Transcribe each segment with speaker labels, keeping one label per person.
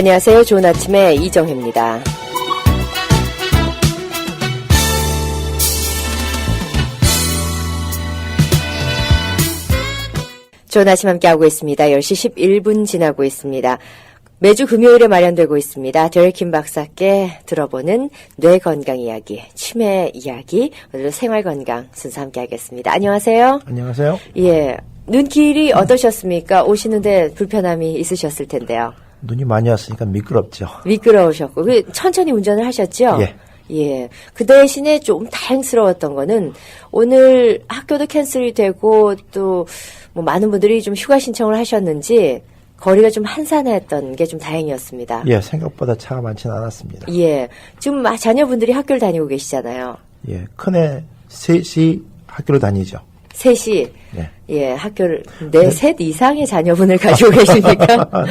Speaker 1: 안녕하세요. 좋은 아침의 이정혜입니다. 좋은 아침 함께하고 있습니다. 10시 11분 지나고 있습니다. 매주 금요일에 마련되고 있습니다. 데릭킴 박사께 들어보는 뇌 건강 이야기, 치매 이야기, 오늘도 생활 건강 순서 함께하겠습니다. 안녕하세요.
Speaker 2: 안녕하세요.
Speaker 1: 예, 눈길이 어떠셨습니까? 오시는데 불편함이 있으셨을 텐데요.
Speaker 2: 눈이 많이 왔으니까 미끄럽죠.
Speaker 1: 미끄러우셨고, 천천히 운전을 하셨죠?
Speaker 2: 예.
Speaker 1: 예. 그 대신에 좀 다행스러웠던 거는 오늘 학교도 캔슬이 되고 또 뭐 많은 분들이 좀 휴가 신청을 하셨는지 거리가 좀 한산했던 게 좀 다행이었습니다.
Speaker 2: 예, 생각보다 차가 많지는 않았습니다.
Speaker 1: 예. 지금 자녀분들이 학교를 다니고 계시잖아요.
Speaker 2: 예, 큰애 셋이 학교를 다니죠.
Speaker 1: 셋이.
Speaker 2: 네.
Speaker 1: 예, 학교를, 셋 이상의 자녀분을 가지고 계십니까?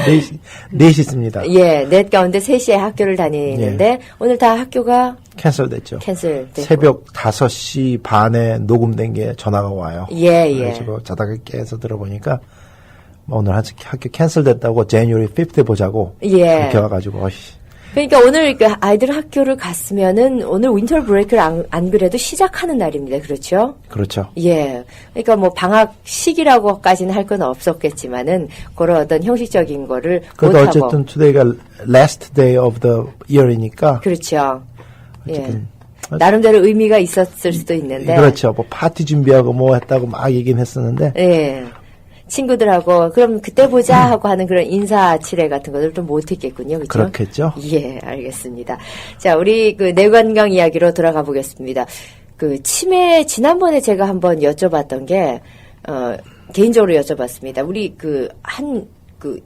Speaker 2: 넷이 있습니다.
Speaker 1: 예, 넷 가운데 셋이 학교를 다니는데,
Speaker 2: 예.
Speaker 1: 오늘 다 학교가
Speaker 2: 캔슬됐죠.
Speaker 1: 캔슬됐고.
Speaker 2: 새벽 5시 반에 녹음된 게 전화가 와요.
Speaker 1: 예, 예.
Speaker 2: 그래가지고 자다가 깨서 들어보니까, 오늘 학교 캔슬됐다고 January 5th 보자고.
Speaker 1: 예.
Speaker 2: 그렇게 와가지고,
Speaker 1: 그러니까 오늘 그 아이들 학교를 갔으면은 오늘 윈터 브레이크를 안 그래도 시작하는 날입니다. 그렇죠?
Speaker 2: 그렇죠.
Speaker 1: 예. 그러니까 뭐 방학 시기라고까지는 할 건 없었겠지만은 그런 어떤 형식적인 거를
Speaker 2: 그래도
Speaker 1: 못하고.
Speaker 2: 어쨌든 today가 last day of the year이니까.
Speaker 1: 그렇죠.
Speaker 2: 어쨌든.
Speaker 1: 예. 나름대로 의미가 있었을 수도 있는데.
Speaker 2: 그렇죠. 뭐 파티 준비하고 뭐 했다고 막 얘기는 했었는데.
Speaker 1: 예. 친구들하고 그럼 그때 보자 하고 하는 그런 인사치레 같은 것을 좀 못했겠군요. 그렇죠?
Speaker 2: 그렇겠죠.
Speaker 1: 예, 알겠습니다. 자, 우리 그 뇌건강 이야기로 돌아가 보겠습니다. 그 치매 지난번에 제가 한번 여쭤봤던 게 개인적으로 여쭤봤습니다. 우리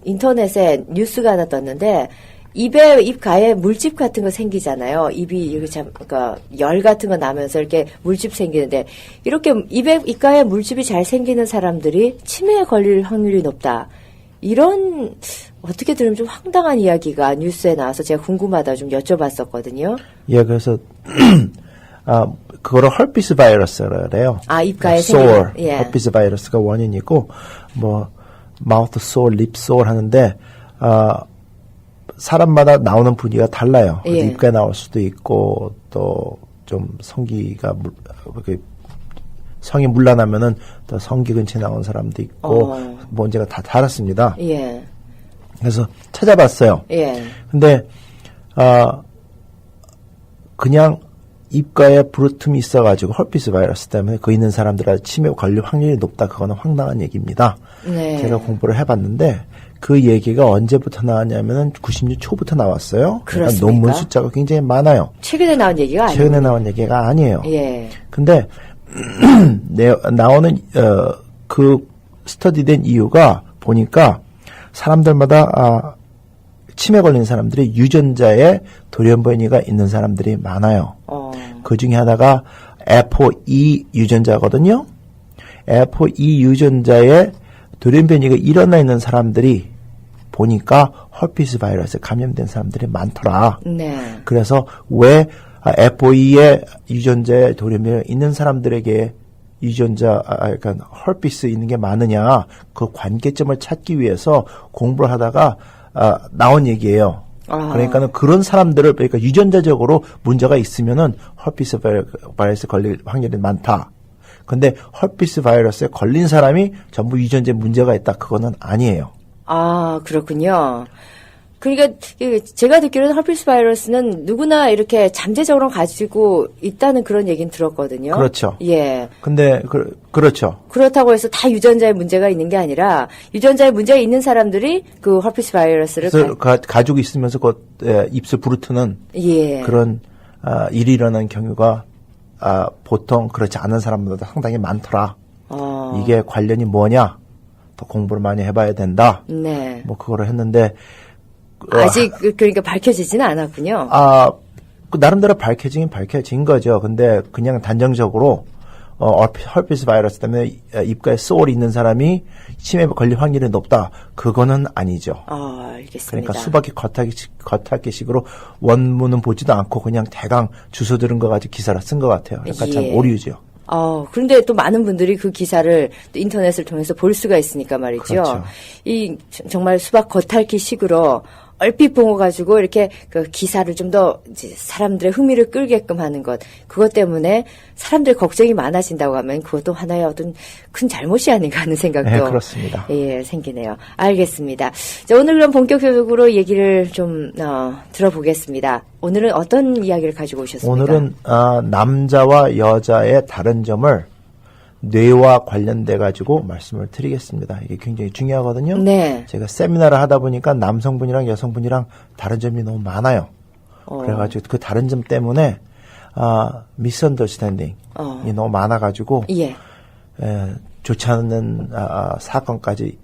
Speaker 1: 인터넷에 뉴스가 하나 떴는데 입에 입가에 물집 같은 거 생기잖아요. 입이 이렇게 그러니까 열 같은 거 나면서 이렇게 물집 생기는데 이렇게 입가에 물집이 잘 생기는 사람들이 치매에 걸릴 확률이 높다. 이런 어떻게 들으면 좀 황당한 이야기가 뉴스에 나와서 제가 궁금하다 좀 여쭤봤었거든요.
Speaker 2: 예, 그래서 그거를 헐피스 바이러스라 그래요.
Speaker 1: 입가에
Speaker 2: sore,
Speaker 1: 생기는. 예.
Speaker 2: 헐피스 바이러스가 원인이고 뭐 mouth sore, lip sore 하는데 사람마다 나오는 부위가 달라요.
Speaker 1: 예.
Speaker 2: 입가에 나올 수도 있고 또 좀 성기가 성이 물러나면은 또 성기 근처에 나온 사람도 있고 문제가 다 다릅니다.
Speaker 1: 예.
Speaker 2: 그래서 찾아봤어요.
Speaker 1: 예.
Speaker 2: 근데 그냥 입가에 부르틈이 있어가지고 헐피스 바이러스 때문에 그 있는 사람들한테 치매 걸릴 확률이 높다. 그거는 황당한 얘기입니다.
Speaker 1: 네.
Speaker 2: 제가 공부를 해봤는데 그 얘기가 언제부터 나왔냐면은 90년 초부터 나왔어요. 그러니까 논문 숫자가 굉장히 많아요.
Speaker 1: 최근에 나온 얘기가 아니에요.
Speaker 2: 최근에 나온 얘기가 아니에요.
Speaker 1: 예.
Speaker 2: 근데 나오는 그 스터디된 이유가 보니까 사람들마다 치매 걸린 사람들이 유전자에 돌연변이가 있는 사람들이 많아요. 그 중에 하나가 APOE 유전자거든요. APOE 유전자에 돌연변이가 일어나 있는 사람들이 보니까 헐피스 바이러스에 감염된 사람들이 많더라.
Speaker 1: 네.
Speaker 2: 그래서 왜 APOE의 유전자에 돌연변이가 있는 사람들에게 그러니까 헐피스 있는 게 많으냐, 그 관계점을 찾기 위해서 공부를 하다가 나온 얘기예요. 그러니까는 그런 사람들을, 그러니까 유전자적으로 문제가 있으면은 헐피스 바이러스에 걸릴 확률이 많다. 근데 헐피스 바이러스에 걸린 사람이 전부 유전자에 문제가 있다. 그거는 아니에요.
Speaker 1: 그렇군요. 그러니까 제가 듣기로는 헐피스 바이러스는 누구나 이렇게 잠재적으로 가지고 있다는 그런 얘기는 들었거든요.
Speaker 2: 그렇죠.
Speaker 1: 예.
Speaker 2: 근데 그렇죠.
Speaker 1: 그렇다고 해서 다 유전자에 문제가 있는 게 아니라 유전자에 문제가 있는 사람들이 그 헐피스 바이러스를
Speaker 2: 가지고 있으면서 입술 부르트는
Speaker 1: 예.
Speaker 2: 그런 일이 일어나는 경우가 보통 그렇지 않은 사람보다 상당히 많더라. 이게 관련이 뭐냐? 더 공부를 많이 해봐야 된다.
Speaker 1: 네.
Speaker 2: 뭐 그거를 했는데
Speaker 1: 아직 그러니까 밝혀지지는 않았군요.
Speaker 2: 나름대로 밝혀진 거죠. 근데 그냥 단정적으로 헐피스 바이러스 때문에 입가에 쏘리 있는 사람이 치매에 걸릴 확률이 높다. 그거는 아니죠.
Speaker 1: 알겠습니다.
Speaker 2: 그러니까 수박이 겉핥기식으로 원문은 보지도 않고 그냥 대강 주워 들은 거 가지고 기사를 쓴 것 같아요. 그러니까 참 오류죠.
Speaker 1: 그런데 또 많은 분들이 그 기사를 또 인터넷을 통해서 볼 수가 있으니까 말이죠.
Speaker 2: 그렇죠.
Speaker 1: 정말 수박 겉핥기 식으로 얼핏 본 거 가지고 이렇게 그 기사를 좀 더 사람들의 흥미를 끌게끔 하는 것. 그것 때문에 사람들 걱정이 많아진다고 하면 그것도 하나의 어떤 큰 잘못이 아닌가 하는 생각도.
Speaker 2: 네, 그렇습니다.
Speaker 1: 예, 생기네요. 알겠습니다. 자, 오늘 그럼 본격적으로 얘기를 좀, 들어보겠습니다. 오늘은 어떤 이야기를 가지고 오셨습니까?
Speaker 2: 오늘은 남자와 여자의 다른 점을 뇌와 관련돼 가지고 말씀을 드리겠습니다. 이게 굉장히 중요하거든요.
Speaker 1: 네.
Speaker 2: 제가 세미나를 하다 보니까 남성분이랑 여성분이랑 다른 점이 너무 많아요. 그래가지고 그 다른 점 때문에 미스언더스탠딩이 너무 많아가지고
Speaker 1: 예.
Speaker 2: 좋지 않은 사건까지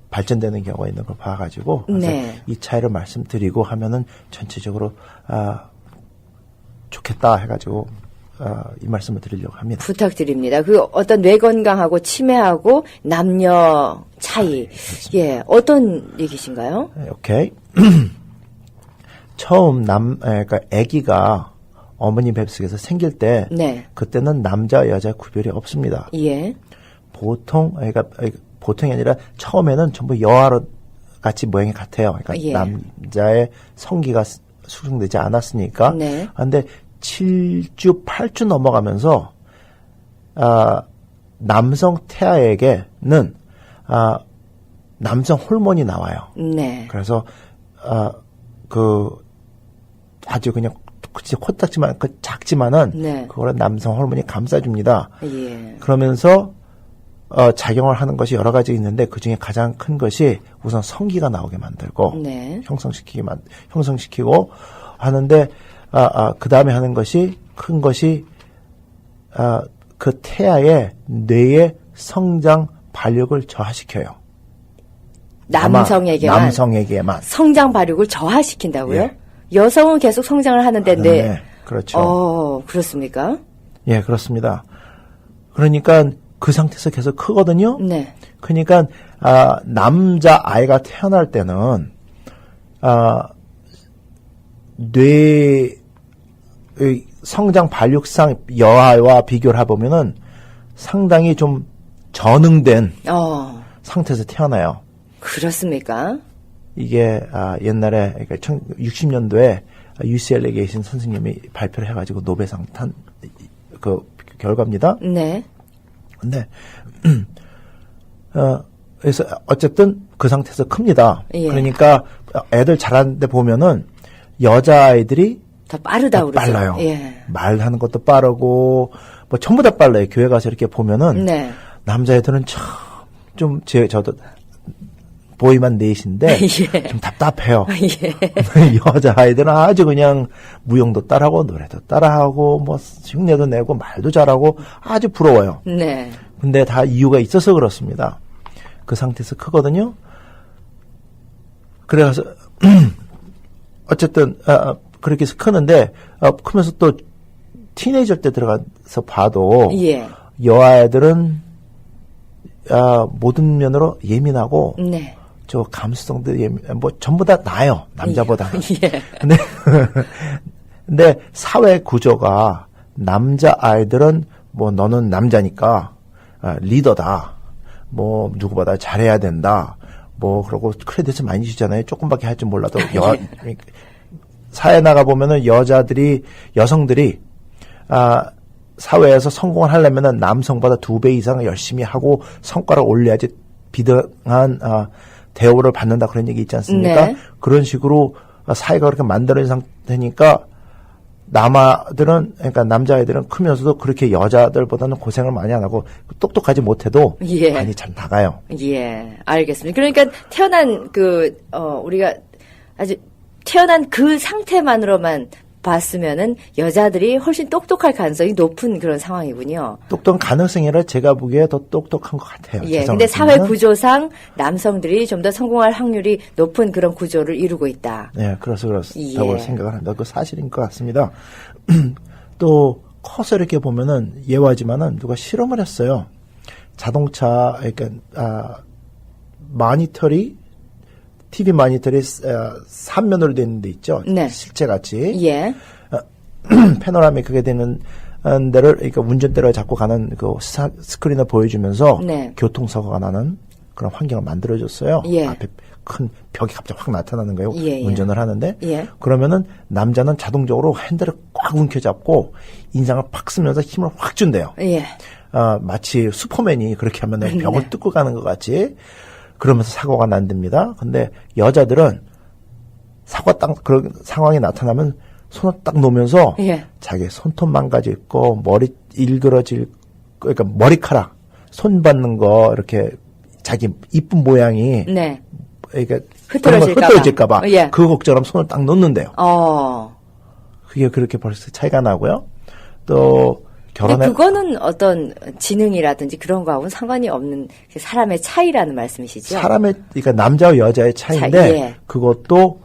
Speaker 2: 발전되는 경우가 있는 걸 봐가지고 그래서
Speaker 1: 네.
Speaker 2: 이 차이를 말씀드리고 하면은 전체적으로 좋겠다 해가지고 이 말씀을 드리려고 합니다.
Speaker 1: 부탁드립니다. 그 어떤 뇌 건강하고 치매하고 남녀 차이. 예. 어떤 얘기신가요?
Speaker 2: 오케이. 처음 그러니까 아기가 어머니 뱃속에서 생길 때
Speaker 1: 네.
Speaker 2: 그때는 남자 여자 구별이 없습니다.
Speaker 1: 예.
Speaker 2: 그러니까 보통이 아니라 처음에는 전부 여아로 같이 모양이 같아요. 그러니까
Speaker 1: 예.
Speaker 2: 남자의 성기가 수정되지 않았으니까.
Speaker 1: 네.
Speaker 2: 그런데 7주, 8주 넘어가면서 남성 태아에게는 남성 호르몬이 나와요.
Speaker 1: 네.
Speaker 2: 그래서 아주 그냥 진짜 코딱지만 작지만은
Speaker 1: 네.
Speaker 2: 그거를 남성 호르몬이 감싸줍니다.
Speaker 1: 예.
Speaker 2: 그러면서 작용을 하는 것이 여러 가지 있는데 그 중에 가장 큰 것이 우선 성기가 나오게 만들고
Speaker 1: 네.
Speaker 2: 형성시키고 하는데 그 다음에 하는 것이 큰 것이 그 태아의 뇌의 성장 발육을 저하시켜요. 남성에게만
Speaker 1: 성장 발육을 저하시킨다고요?
Speaker 2: 예.
Speaker 1: 여성은 계속 성장을 하는데
Speaker 2: 네, 그렇죠.
Speaker 1: 그렇습니까?
Speaker 2: 예, 그렇습니다. 그러니까 그 상태에서 계속 크거든요.
Speaker 1: 네.
Speaker 2: 그러니까 남자 아이가 태어날 때는 뇌의 성장 발육상 여아와 비교를 해보면은 상당히 좀 전응된 상태에서 태어나요.
Speaker 1: 그렇습니까?
Speaker 2: 이게 옛날에 그러니까 60년도에 UCLA에 계신 선생님이 발표를 해가지고 노벨상 탄 그 결과입니다.
Speaker 1: 네.
Speaker 2: 근데 그래서 어쨌든 그 상태에서 큽니다.
Speaker 1: 예.
Speaker 2: 그러니까 애들 자라는데 보면은 여자아이들이
Speaker 1: 더 빠르다 그러죠.
Speaker 2: 빨라요.
Speaker 1: 예.
Speaker 2: 말하는 것도 빠르고 뭐 전부 다 빨라요. 교회 가서 이렇게 보면은
Speaker 1: 네.
Speaker 2: 남자애들은 좀 저도 보이만 넷인데
Speaker 1: 예.
Speaker 2: 좀 답답해요.
Speaker 1: 예.
Speaker 2: 여자아이들은 아주 그냥 무용도 따라하고 노래도 따라하고 뭐 흉내도 내고 말도 잘하고 아주 부러워요.
Speaker 1: 네.
Speaker 2: 근데 다 이유가 있어서 그렇습니다. 그 상태에서 크거든요. 그래서 어쨌든 그렇게 해서 크는데 크면서 또 티네이저 때 들어가서 봐도
Speaker 1: 예.
Speaker 2: 여아애들은 모든 면으로 예민하고
Speaker 1: 네.
Speaker 2: 저 감수성도 뭐 전부 다 나아요. 남자보다.
Speaker 1: 예.
Speaker 2: 근데 사회 구조가 남자 아이들은 뭐 너는 남자니까 리더다. 뭐 누구보다 잘해야 된다. 뭐 그러고 크레딧을 많이 주잖아요. 조금밖에 할 줄 몰라도 사회 나가 보면은 여성들이 사회에서 성공을 하려면은 남성보다 2배 이상 열심히 하고 성과를 올려야지 비등한 대우를 받는다 그런 얘기 있지 않습니까?
Speaker 1: 네.
Speaker 2: 그런 식으로 사회가 그렇게 만들어진 상태니까 그러니까 남자아이들은 크면서도 그렇게 여자들보다는 고생을 많이 안 하고 똑똑하지 못해도
Speaker 1: 예.
Speaker 2: 많이 잘 나가요.
Speaker 1: 예, 알겠습니다. 그러니까 태어난 우리가 아주 태어난 그 상태만으로만 봤으면은 여자들이 훨씬 똑똑할 가능성이 높은 그런 상황이군요.
Speaker 2: 똑똑한 가능성이 아니라 제가 보기에 더 똑똑한 것 같아요.
Speaker 1: 예, 근데 사회 구조상 남성들이 좀 더 성공할 확률이 높은 그런 구조를 이루고 있다.
Speaker 2: 네, 그렇다고
Speaker 1: 예.
Speaker 2: 생각을 합니다. 그 사실인 것 같습니다. 또 커서 이렇게 보면은 예화지만은 누가 실험을 했어요. 자동차 그러니까 TV 모니터리 3면으로 되는 데 있죠.
Speaker 1: 네.
Speaker 2: 실제 같이.
Speaker 1: 예.
Speaker 2: 패노라믹 그게 되는 데를 그러니까 운전대를 잡고 가는 그 스크린을 보여주면서
Speaker 1: 네.
Speaker 2: 교통사고가 나는 그런 환경을 만들어줬어요.
Speaker 1: 예.
Speaker 2: 앞에 큰 벽이 갑자기 확 나타나는 거예요.
Speaker 1: 예, 예.
Speaker 2: 운전을 하는데.
Speaker 1: 예.
Speaker 2: 그러면은 남자는 자동적으로 핸들을 꽉 움켜잡고 인상을 팍 쓰면서 힘을 확 준대요.
Speaker 1: 예.
Speaker 2: 마치 슈퍼맨이 그렇게 하면은 벽을
Speaker 1: 네.
Speaker 2: 뚫고 가는 것 같이 그러면서 사고가 난답니다. 근데 여자들은 그런 상황이 나타나면 손을 딱 놓으면서
Speaker 1: 예.
Speaker 2: 자기 손톱 망가질 거, 머리 일그러질 거, 그러니까 머리카락, 손 받는 거 이렇게 자기 이쁜 모양이
Speaker 1: 네.
Speaker 2: 그러니까
Speaker 1: 흐트러질까 봐. 예.
Speaker 2: 그 걱정하면 손을 딱 놓는데요.
Speaker 1: 어.
Speaker 2: 그게 그렇게 벌써 차이가 나고요. 또
Speaker 1: 근데
Speaker 2: 결혼에
Speaker 1: 그거는 어떤 지능이라든지 그런 거하고는 상관이 없는 사람의 차이라는 말씀이시죠?
Speaker 2: 사람의 그러니까 남자와 여자의 차이인데
Speaker 1: 차이, 예.
Speaker 2: 그것도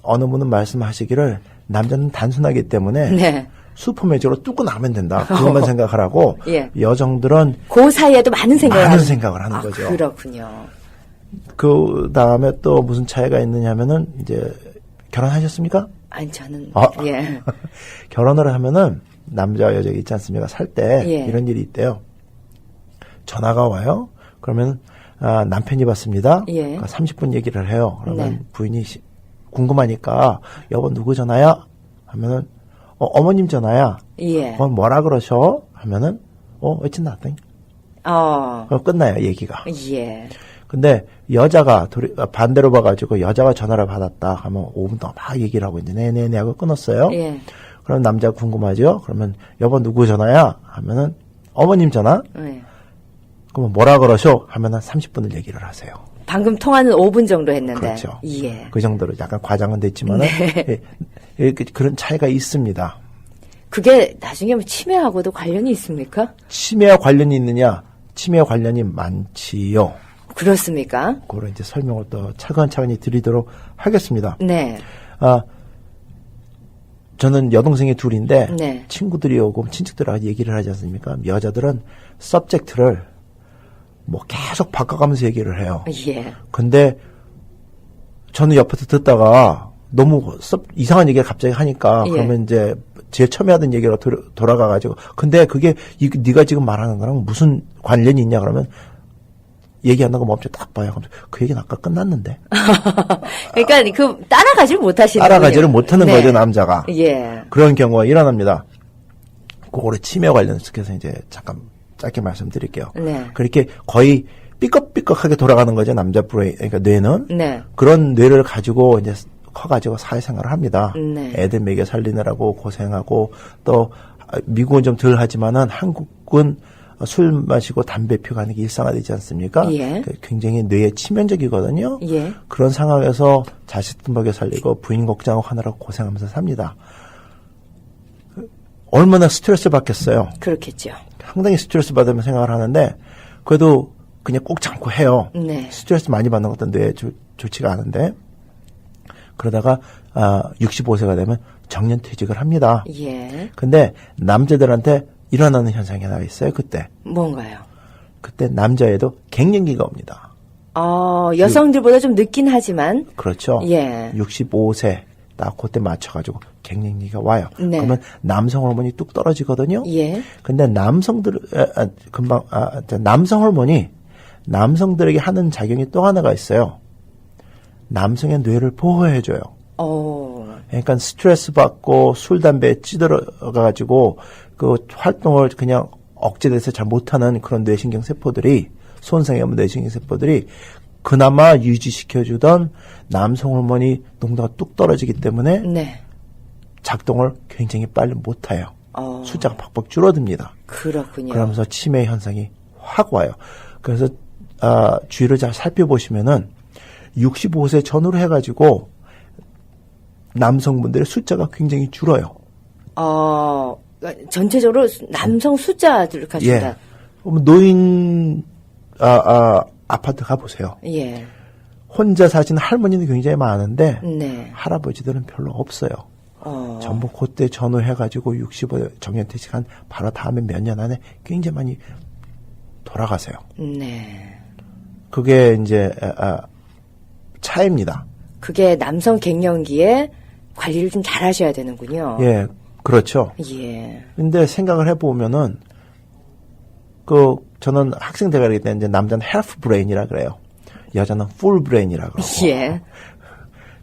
Speaker 2: 어느 분은 말씀하시기를 남자는 단순하기 때문에
Speaker 1: 네.
Speaker 2: 슈퍼매직으로 뚫고 나면 된다. 그것만 생각하라고
Speaker 1: 예.
Speaker 2: 여성들은
Speaker 1: 그 사이에도 많은
Speaker 2: 생각을 하는
Speaker 1: 아,
Speaker 2: 거죠.
Speaker 1: 그렇군요.
Speaker 2: 그 다음에 또 무슨 차이가 있느냐면은 이제 결혼하셨습니까?
Speaker 1: 아니 저는
Speaker 2: 예. 결혼을 하면은 남자와 여자 있지 않습니까? 살 때
Speaker 1: 예.
Speaker 2: 이런 일이 있대요. 전화가 와요. 그러면 남편이 받습니다.
Speaker 1: 예.
Speaker 2: 그러니까 30분 얘기를 해요. 그러면
Speaker 1: 네.
Speaker 2: 부인이 궁금하니까 여보 누구 전화야? 하면은 어머님 전화야.
Speaker 1: 예.
Speaker 2: 뭐라 그러셔? 하면은 it's nothing. 그럼 끝나요 얘기가.
Speaker 1: 예.
Speaker 2: 근데 여자가 반대로 봐가지고 여자가 전화를 받았다 하면 5분 동안 막 얘기를 하고 이제 네네네 하고 끊었어요.
Speaker 1: 예.
Speaker 2: 그럼 남자가 궁금하죠. 그러면 여보 누구 전화야? 하면은 어머님 전화.
Speaker 1: 예.
Speaker 2: 그러면 뭐라 그러셔? 하면은 30분을 얘기를 하세요.
Speaker 1: 방금 통화는 5분 정도 했는데.
Speaker 2: 그렇죠.
Speaker 1: 예.
Speaker 2: 그 정도로 약간 과장은 됐지만은 그런 차이가 있습니다.
Speaker 1: 그게 나중에 뭐 치매하고도 관련이 있습니까?
Speaker 2: 치매와 관련이 있느냐? 치매와 관련이 많지요.
Speaker 1: 그렇습니까?
Speaker 2: 그걸 이제 설명을 또 차근차근히 드리도록 하겠습니다.
Speaker 1: 네.
Speaker 2: 저는 여동생이 둘인데
Speaker 1: 네.
Speaker 2: 친구들이 오고 친척들하고 얘기를 하지 않습니까? 여자들은 서브젝트를 뭐 계속 바꿔가면서 얘기를 해요.
Speaker 1: 예.
Speaker 2: 근데 저는 옆에서 듣다가 너무 이상한 얘기를 갑자기 하니까
Speaker 1: 예.
Speaker 2: 그러면 이제 제일 처음에 하던 얘기로 돌아가가지고 근데 그게 네가 지금 말하는 거랑 무슨 관련이 있냐 그러면 얘기하는 거 멈춰 딱 봐요. 그 얘기는 아까 끝났는데.
Speaker 1: 그러니까 따라가지를 못하시는
Speaker 2: 따라가지를 못하는
Speaker 1: 네.
Speaker 2: 거죠 남자가.
Speaker 1: 예.
Speaker 2: 그런 경우가 일어납니다. 그거를 치매 관련해서 이제 잠깐 짧게 말씀드릴게요.
Speaker 1: 네.
Speaker 2: 그렇게 거의 삐걱삐걱하게 돌아가는 거죠 남자 브레인, 그러니까 뇌는.
Speaker 1: 네.
Speaker 2: 그런 뇌를 가지고 이제 커가지고 사회생활을 합니다.
Speaker 1: 네.
Speaker 2: 애들 먹여 살리느라고 고생하고 또 미국은 좀 덜 하지만은 한국은 술 마시고 담배 피우고 하는 게 일상화되지 않습니까?
Speaker 1: 예.
Speaker 2: 굉장히 뇌에 치명적이거든요.
Speaker 1: 예.
Speaker 2: 그런 상황에서 자식들 먹여 살리고 부인 걱정하고 하느라고 고생하면서 삽니다. 얼마나 스트레스를 받겠어요.
Speaker 1: 그렇겠죠.
Speaker 2: 상당히 스트레스 받으면 생각을 하는데 그래도 그냥 꼭 참고 해요.
Speaker 1: 네.
Speaker 2: 스트레스 많이 받는 것도 뇌에 좋지가 않은데 그러다가 65세가 되면 정년퇴직을 합니다.
Speaker 1: 예.
Speaker 2: 근데 남자들한테 일어나는 현상이 하나 있어요. 그때
Speaker 1: 뭔가요?
Speaker 2: 남자애도 갱년기가 옵니다.
Speaker 1: 여성들보다 좀 늦긴 하지만.
Speaker 2: 그렇죠.
Speaker 1: 예.
Speaker 2: 65세 딱 그때 맞춰가지고 갱년기가 와요.
Speaker 1: 네.
Speaker 2: 그러면 남성 호르몬이 뚝 떨어지거든요.
Speaker 1: 예.
Speaker 2: 근데 남성 호르몬이 남성들에게 하는 작용이 또 하나가 있어요. 남성의 뇌를 보호해줘요. 그러니까 스트레스 받고 술, 담배에 찌들어가지고 그 활동을 그냥 억제돼서 잘 못하는 그런 뇌신경 세포들이 손상이 없는 뇌신경 세포들이 그나마 유지시켜주던 남성 호르몬이 농도가 뚝 떨어지기 때문에
Speaker 1: 네.
Speaker 2: 작동을 굉장히 빨리 못해요.
Speaker 1: 어.
Speaker 2: 숫자가 팍팍 줄어듭니다.
Speaker 1: 그렇군요.
Speaker 2: 그러면서 치매 현상이 확 와요. 그래서 주위를 잘 살펴보시면은 65세 전후로 해가지고 남성분들의 숫자가 굉장히 줄어요.
Speaker 1: 전체적으로 남성 숫자들 가진다.
Speaker 2: 예. 노인 아파트 가보세요.
Speaker 1: 예.
Speaker 2: 혼자 사시는 할머니는 굉장히 많은데
Speaker 1: 네.
Speaker 2: 할아버지들은 별로 없어요. 전부 그때 전후해가지고 65 정년퇴직한 바로 다음에 몇 년 안에 굉장히 많이 돌아가세요.
Speaker 1: 네.
Speaker 2: 그게 이제 차이입니다.
Speaker 1: 그게 남성 갱년기에 관리를 좀 잘 하셔야 되는군요.
Speaker 2: 예, 그렇죠.
Speaker 1: 예.
Speaker 2: 근데 생각을 해보면은 그 저는 학생 대학일 때 이제 남자는 half brain이라 그래요. 여자는 full brain이라 그러고.
Speaker 1: 예.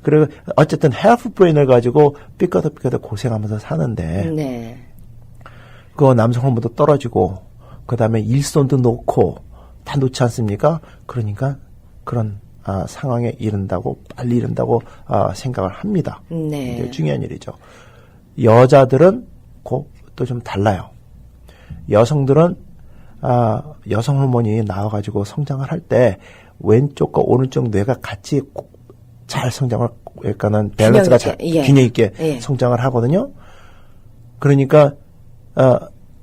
Speaker 2: 그리고 어쨌든 half brain을 가지고 삐까덕삐까덕 고생하면서 사는데
Speaker 1: 네.
Speaker 2: 그 남성 호르몬도 떨어지고 그다음에 일손도 놓고 다 놓지 않습니까? 그러니까 그런 상황에 이른다고 빨리 이른다고 생각을 합니다.
Speaker 1: 네.
Speaker 2: 이게 중요한 일이죠. 여자들은 또 좀 달라요. 여성들은 여성 호르몬이 나와가지고 성장을 할 때 왼쪽과 오른쪽 뇌가 같이 잘 성장을 그러니까는 밸런스가 잘 균형 있게
Speaker 1: 예.
Speaker 2: 성장을 하거든요. 그러니까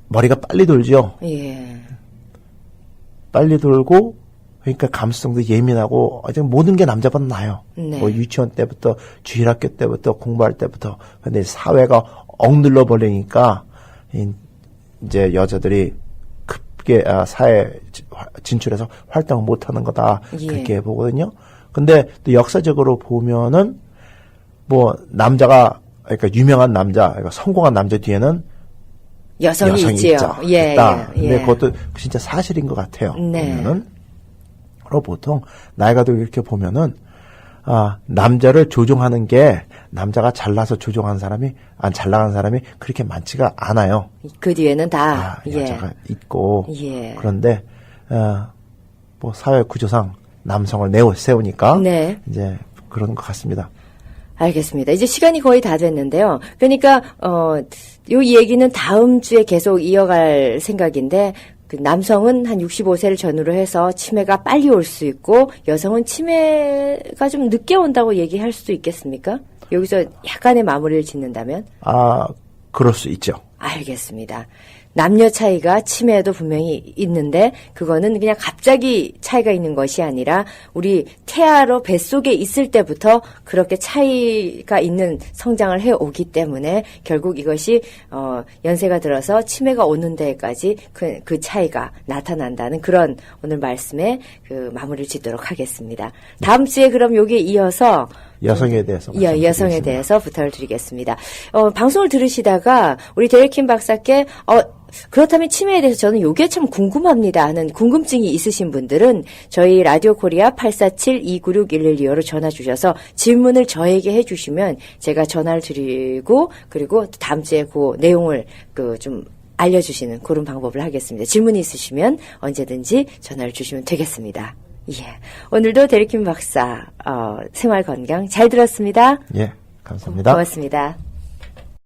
Speaker 2: 머리가 빨리 돌죠.
Speaker 1: 예.
Speaker 2: 빨리 돌고 그러니까 감수성도 예민하고 모든 게 남자보다 나아요.
Speaker 1: 네.
Speaker 2: 뭐 유치원 때부터 주일학교 때부터 공부할 때부터 근데 사회가 억눌러 버리니까 이제 여자들이 급게 사회 진출해서 활동을 못하는 거다
Speaker 1: 예.
Speaker 2: 그렇게 보거든요. 근데 또 역사적으로 보면은 뭐 남자가 그러니까 유명한 남자, 그러니까 성공한 남자 뒤에는
Speaker 1: 여성이 있지요. 예,
Speaker 2: 있다.
Speaker 1: 예,
Speaker 2: 근데
Speaker 1: 예.
Speaker 2: 그것도 진짜 사실인 것 같아요.
Speaker 1: 네.
Speaker 2: 보면은 그리고 보통 나이가 들고 이렇게 보면은 남자를 조종하는 게 남자가 잘나서 조종하는 사람이 잘 나가는 사람이 그렇게 많지가 않아요.
Speaker 1: 그 뒤에는 다
Speaker 2: 여자가 있고
Speaker 1: 예.
Speaker 2: 그런데 뭐 사회 구조상 남성을 세우니까
Speaker 1: 네.
Speaker 2: 이제 그런 것 같습니다.
Speaker 1: 알겠습니다. 이제 시간이 거의 다 됐는데요. 그러니까 요 얘기는 다음 주에 계속 이어갈 생각인데 그 남성은 한 65세를 전후로 해서 치매가 빨리 올 수 있고 여성은 치매가 좀 늦게 온다고 얘기할 수도 있겠습니까? 여기서 약간의 마무리를 짓는다면?
Speaker 2: 그럴 수 있죠.
Speaker 1: 알겠습니다. 남녀 차이가 치매에도 분명히 있는데 그거는 그냥 갑자기 차이가 있는 것이 아니라 우리 태아로 뱃속에 있을 때부터 그렇게 차이가 있는 성장을 해오기 때문에 결국 이것이 연세가 들어서 치매가 오는 데까지 그 차이가 나타난다는 그런 오늘 말씀에 그 마무리를 짓도록 하겠습니다. 다음 주에 그럼 여기에 이어서
Speaker 2: 여성에 대해서
Speaker 1: 여성에 대해서 부탁을 드리겠습니다. 방송을 들으시다가 우리 데레킴 박사께 그렇다면 치매에 대해서 저는 요게 참 궁금합니다 하는 궁금증이 있으신 분들은 저희 라디오 코리아 847-296-1125로 전화 주셔서 질문을 저에게 해주시면 제가 전화를 드리고 그리고 다음 주에 그 내용을 좀 알려주시는 그런 방법을 하겠습니다. 질문이 있으시면 언제든지 전화를 주시면 되겠습니다. 예. 오늘도 데레킴 박사 생활 건강 잘 들었습니다.
Speaker 2: 예, 감사합니다.
Speaker 1: 고맙습니다.